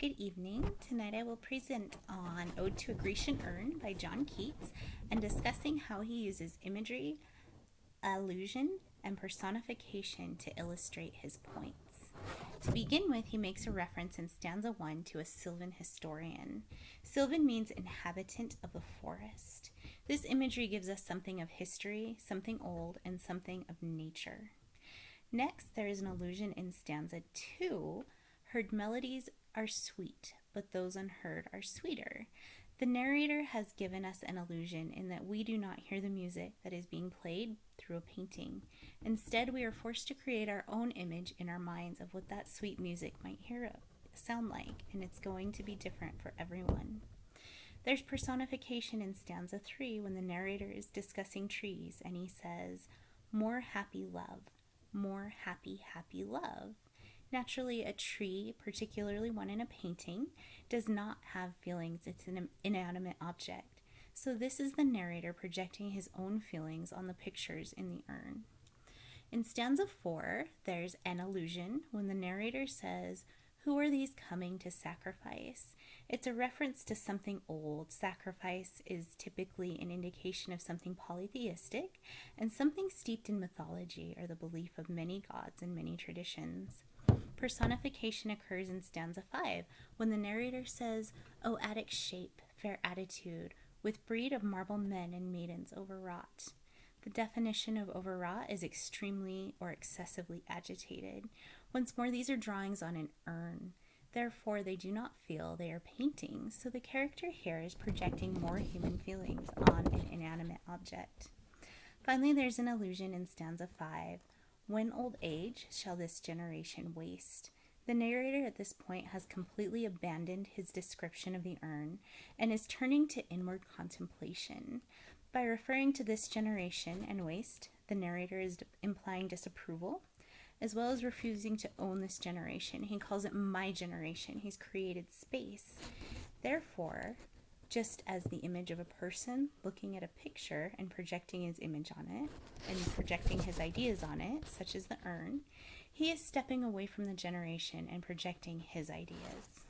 Good evening. Tonight I will present on Ode to a Grecian Urn by John Keats and discussing how he uses imagery, allusion, and personification to illustrate his points. To begin with, he makes a reference in stanza 1 to a Sylvan historian. Sylvan means inhabitant of the forest. This imagery gives us something of history, something old, and something of nature. Next, there is an allusion in stanza 2. Heard melodies are sweet, but those unheard are sweeter. The narrator has given us an illusion in that we do not hear the music that is being played through a painting. Instead, we are forced to create our own image in our minds of what that sweet music might sound like, and it's going to be different for everyone. There's personification in stanza 3 when the narrator is discussing trees and he says, "More happy love, more happy, happy love." Naturally, a tree, particularly one in a painting, does not have feelings. It's an inanimate object. So this is the narrator projecting his own feelings on the pictures in the urn. In stanza 4, there's an allusion when the narrator says, "Who are these coming to sacrifice?" It's a reference to something old. Sacrifice is typically an indication of something polytheistic and something steeped in mythology or the belief of many gods and many traditions. Personification occurs in stanza 5 when the narrator says, "O Attic shape, fair attitude, with breed of marble men and maidens overwrought." The definition of overwrought is extremely or excessively agitated. Once more, these are drawings on an urn. Therefore, they do not feel, they are paintings, so the character here is projecting more human feelings on an inanimate object. Finally, there's an allusion in stanza 5. "When old age shall this generation waste?" The narrator at this point has completely abandoned his description of the urn and is turning to inward contemplation. By referring to this generation and waste, the narrator is implying disapproval, as well as refusing to own this generation. He calls it my generation. He's created space. Therefore, just as the image of a person looking at a picture and projecting his image on it and projecting his ideas on it, such as the urn, he is stepping away from the generation and projecting his ideas.